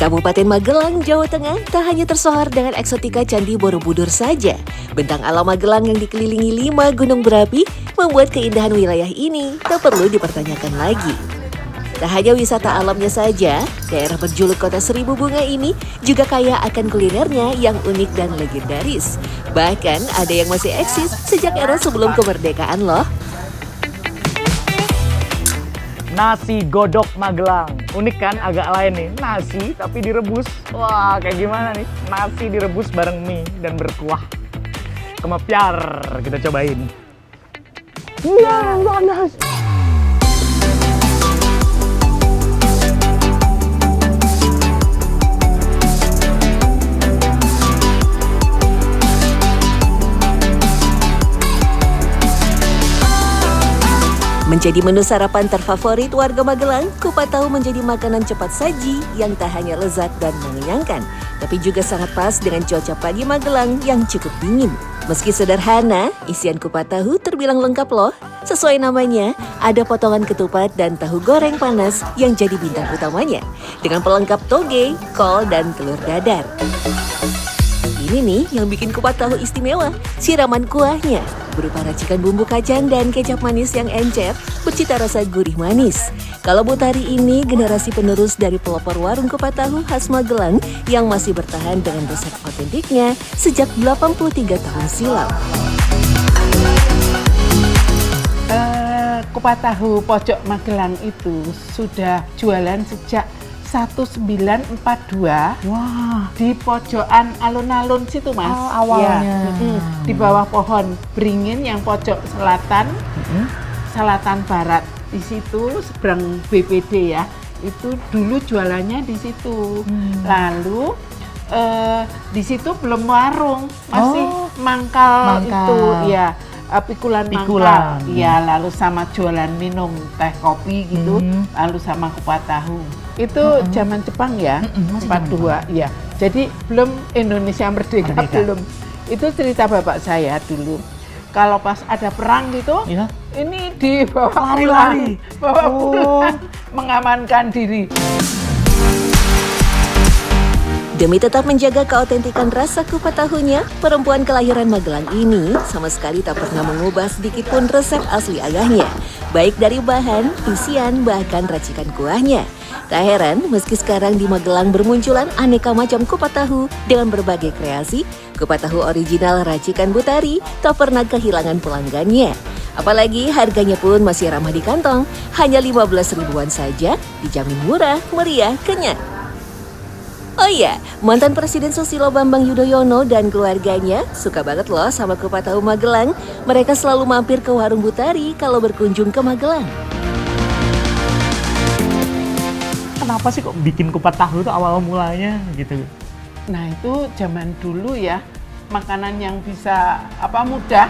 Kabupaten Magelang, Jawa Tengah tak hanya tersohor dengan eksotika Candi Borobudur saja. Bentang alam Magelang yang dikelilingi 5 gunung berapi membuat keindahan wilayah ini tak perlu dipertanyakan lagi. Tak hanya wisata alamnya saja, daerah berjuluk Kota Seribu Bunga ini juga kaya akan kulinernya yang unik dan legendaris. Bahkan ada yang masih eksis sejak era sebelum kemerdekaan loh. Nasi godok Magelang. Unik kan, agak lain nih. Nasi tapi direbus. Wah, kayak gimana nih? Nasi direbus bareng mie dan berkuah. Kemepyar, kita cobain. Iya, panas. Menjadi menu sarapan terfavorit warga Magelang, kupat tahu menjadi makanan cepat saji yang tak hanya lezat dan mengenyangkan, tapi juga sangat pas dengan cuaca pagi Magelang yang cukup dingin. Meski sederhana, isian kupat tahu terbilang lengkap loh. Sesuai namanya, ada potongan ketupat dan tahu goreng panas yang jadi bintang utamanya, dengan pelengkap toge, kol, dan telur dadar. Ini nih yang bikin kupat tahu istimewa, siraman kuahnya berupa racikan bumbu kacang dan kecap manis yang encer, bercita rasa gurih manis. Kalau Butari ini generasi penerus dari pelopor warung kupat tahu khas Magelang yang masih bertahan dengan resep otentiknya sejak 83 tahun silam. Kupat tahu pojok Magelang itu sudah jualan sejak 1942. Wah, di pojokan alun-alun situ, Mas. Oh, awalnya. Ya, di bawah pohon beringin yang pojok selatan, selatan barat. Di situ seberang BPD ya. Itu dulu jualannya di situ. Lalu di situ belum warung, masih mangkal itu ya. Pikulan mangkal, ya, lalu sama jualan minum teh kopi gitu, lalu sama kupat tahu. Itu zaman Jepang ya, 42 ya. Jadi belum Indonesia merdeka. Belum. Itu cerita bapak saya dulu. Kalau pas ada perang gitu, ya, ini dibawa lari-lari, bawa pulang, mengamankan diri. Demi tetap menjaga keautentikan rasa kupat tahunya, perempuan kelahiran Magelang ini sama sekali tak pernah mengubah sedikit pun resep asli ayahnya, baik dari bahan, isian, bahkan racikan kuahnya. Tak heran meski sekarang di Magelang bermunculan aneka macam kupat tahu dengan berbagai kreasi, kupat tahu original racikan Butari tak pernah kehilangan pelanggannya. Apalagi harganya pun masih ramah di kantong, hanya 15 ribuan saja, dijamin murah, meriah, kenyang. Oh iya, mantan Presiden Susilo Bambang Yudhoyono dan keluarganya suka banget loh sama kupat tahu Magelang. Mereka selalu mampir ke warung Butari kalau berkunjung ke Magelang. kenapa sih kok bikin kupat tahu itu awal mulanya gitu? Nah itu zaman dulu ya, makanan yang bisa mudah,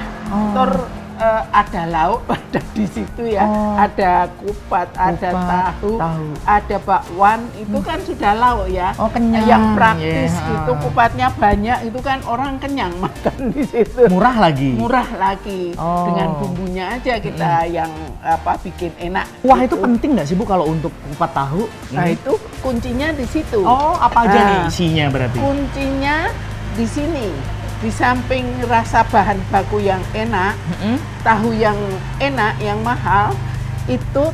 ada lauk, ada di situ ya, ada kupat, ada tahu, ada bakwan, itu kan sudah lauk ya. Kenyang. Yang praktis itu kupatnya banyak, itu kan orang kenyang makan di situ. Murah lagi. Murah lagi, dengan bumbunya aja kita yang bikin enak. Wah itu penting nggak sih Bu kalau untuk kupat tahu? Nah itu kuncinya di situ. Apa aja nih isinya berarti? Kuncinya di sini. Di samping rasa bahan baku yang enak, tahu yang enak, yang mahal, itu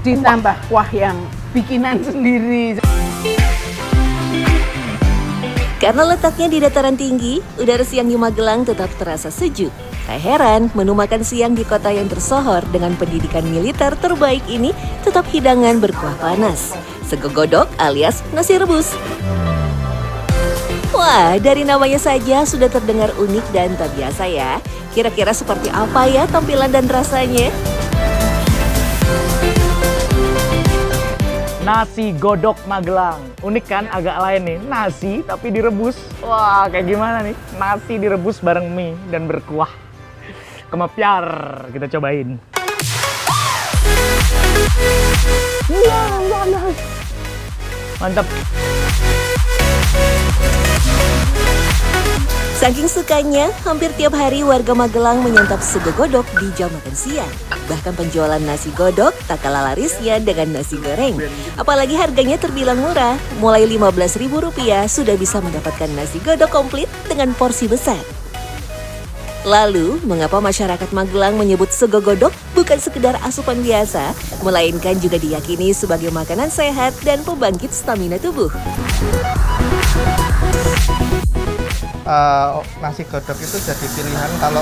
ditambah kuah yang bikinan sendiri. Karena letaknya di dataran tinggi, udara siang di Magelang tetap terasa sejuk. Tak heran, menu makan siang di kota yang tersohor dengan pendidikan militer terbaik ini tetap hidangan berkuah panas. Sego godok alias nasi rebus. Wah, dari namanya saja sudah terdengar unik dan tak biasa ya. Kira-kira seperti apa ya tampilan dan rasanya? Nasi godok Magelang. Unik kan, agak lain nih. Nasi tapi direbus. Wah, kayak gimana nih? Nasi direbus bareng mie dan berkuah. Kemepyar, kita cobain. Mantap. Saking sukanya, hampir tiap hari warga Magelang menyantap sego godok di jam makan siang. Bahkan penjualan nasi godok tak kalah larisnya dengan nasi goreng. Apalagi harganya terbilang murah, mulai Rp15.000 sudah bisa mendapatkan nasi godok komplit dengan porsi besar. Lalu, mengapa masyarakat Magelang menyebut sego godok bukan sekedar asupan biasa, melainkan juga diyakini sebagai makanan sehat dan pembangkit stamina tubuh? Nasi godok itu jadi pilihan kalau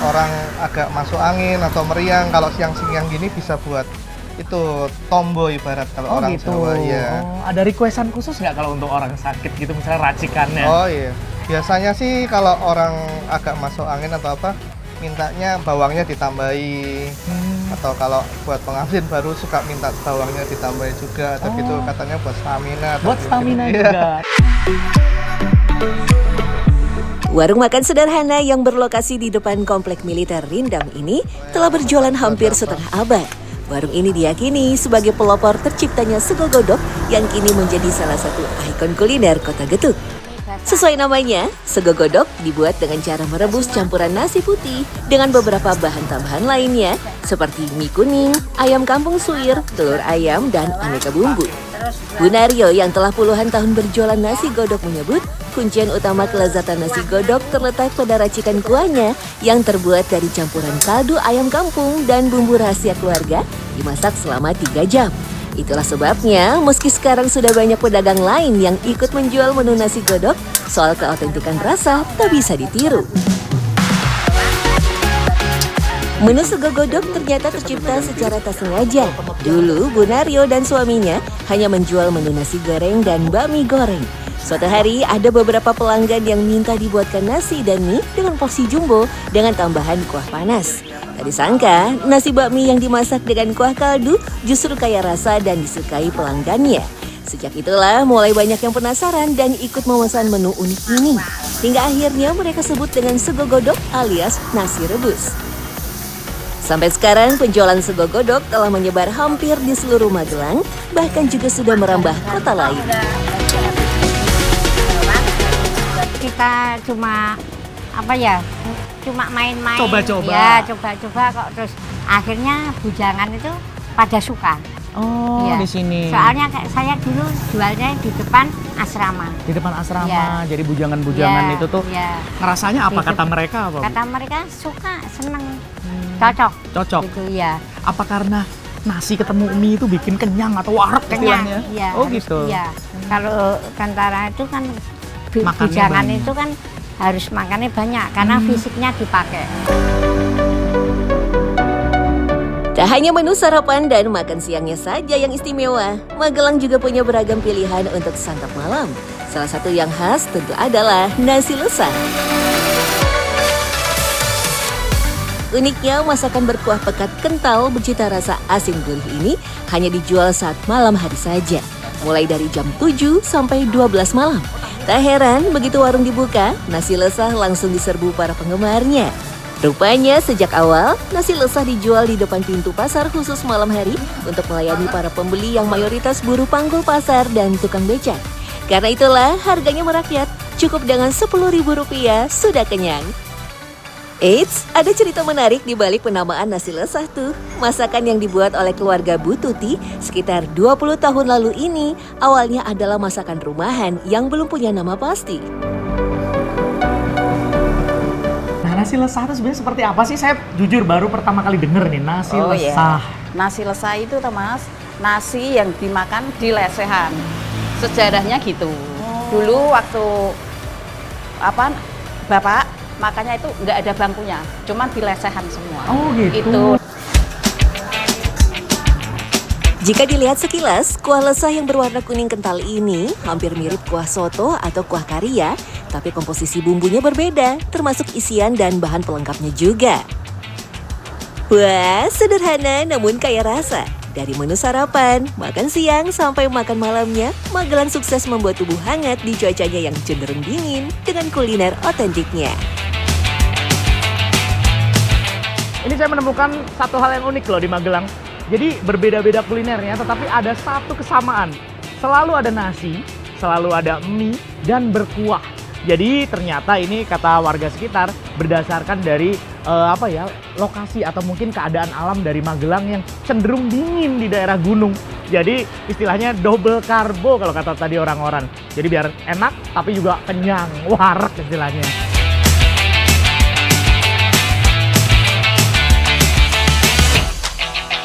orang agak masuk angin atau meriang. Kalau siang-siang gini bisa buat itu tombo ibarat kalau orang gitu. Jawa ya. Ada requestan khusus nggak kalau untuk orang sakit gitu misalnya racikannya? Oh iya. Biasanya sih kalau orang agak masuk angin atau apa, mintanya bawangnya ditambahi. Atau kalau buat pengantin baru suka minta bawangnya ditambahi juga. Atau gitu katanya buat stamina. Buat stamina gitu. juga. Warung makan sederhana yang berlokasi di depan Komplek Militer Rindam ini telah berjualan hampir setengah abad. Warung ini diyakini sebagai pelopor terciptanya sego godok yang kini menjadi salah satu ikon kuliner Kota Getuk. Sesuai namanya, sego godok dibuat dengan cara merebus campuran nasi putih dengan beberapa bahan tambahan lainnya seperti mie kuning, ayam kampung suwir, telur ayam, dan aneka bumbu. Bu Naryo yang telah puluhan tahun berjualan nasi godok menyebut kuncian utama kelezatan nasi godok terletak pada racikan kuahnya yang terbuat dari campuran kaldu ayam kampung dan bumbu rahasia keluarga dimasak selama 3 jam. Itulah sebabnya meski sekarang sudah banyak pedagang lain yang ikut menjual menu nasi godok, soal keautentikan rasa tak bisa ditiru. Menu sego godok ternyata tercipta secara tak sengaja. Dulu, Bu Naryo dan suaminya hanya menjual menu nasi goreng dan bakmi goreng. Suatu hari, ada beberapa pelanggan yang minta dibuatkan nasi dan mie dengan porsi jumbo dengan tambahan kuah panas. Tak disangka, nasi bakmi yang dimasak dengan kuah kaldu justru kaya rasa dan disukai pelanggannya. Sejak itulah mulai banyak yang penasaran dan ikut memesan menu unik ini. Hingga akhirnya mereka sebut dengan sego godok alias nasi rebus. Sampai sekarang penjualan sego godok telah menyebar hampir di seluruh Magelang, bahkan juga sudah merambah kota lain. Kita cuma cuma main-main. Coba-coba. Ya, coba-coba kok terus akhirnya bujangan itu pada suka. Oh, Ya. di sini. Soalnya kayak saya dulu jualnya di depan asrama. Di depan asrama, Ya. jadi bujangan-bujangan Ya, itu tuh ya. ngerasanya apa Di kata mereka apa? Bu? Kata mereka suka, seneng, cocok. Cocok. Gitu ya. Apa karena nasi ketemu mie itu bikin kenyang atau warak Kenyang. istilahnya? Iya. Oh harus- gitu. Iya. Kalau Kantara itu kan Makannya bujangan banyak. itu kan harus makannya banyak karena fisiknya dipakai. Tak hanya menu sarapan dan makan siangnya saja yang istimewa, Magelang juga punya beragam pilihan untuk santap malam. Salah satu yang khas tentu adalah nasi lesah. Uniknya, masakan berkuah pekat kental bercita rasa asin gurih ini hanya dijual saat malam hari saja, mulai dari jam 7 sampai 12 malam. Tak heran, begitu warung dibuka, nasi lesah langsung diserbu para penggemarnya. Rupanya sejak awal, nasi lesah dijual di depan pintu pasar khusus malam hari untuk melayani para pembeli yang mayoritas buruh panggul pasar dan tukang becak. Karena itulah harganya merakyat, cukup dengan Rp10.000 sudah kenyang. Eits, ada cerita menarik di balik penamaan nasi lesah tuh. Masakan yang dibuat oleh keluarga Bu Tuti sekitar 20 tahun lalu ini awalnya adalah masakan rumahan yang belum punya nama pasti. Nah, nasi lesah itu sebenarnya seperti apa sih? Saya jujur baru pertama kali denger nih nasi Oh, iya. lesah. Nasi lesah itu tuh Mas, nasi yang dimakan di lesehan. Sejarahnya gitu. Dulu waktu Bapak makannya itu nggak ada bangkunya, cuman di lesehan semua. Oh gitu. Itu. Jika dilihat sekilas, kuah lesah yang berwarna kuning kental ini hampir mirip kuah soto atau kuah kari ya, tapi komposisi bumbunya berbeda, termasuk isian dan bahan pelengkapnya juga. Wah, sederhana namun kaya rasa. Dari menu sarapan, makan siang, sampai makan malamnya, Magelang sukses membuat tubuh hangat di cuacanya yang cenderung dingin dengan kuliner otentiknya. Ini saya menemukan satu hal yang unik loh di Magelang. Jadi berbeda-beda kulinernya, tetapi ada satu kesamaan. Selalu ada nasi, selalu ada mie, dan berkuah. Jadi ternyata ini kata warga sekitar berdasarkan dari lokasi atau mungkin keadaan alam dari Magelang yang cenderung dingin di daerah gunung. Jadi istilahnya double karbo kalau kata tadi orang-orang. Jadi biar enak tapi juga kenyang, warak istilahnya.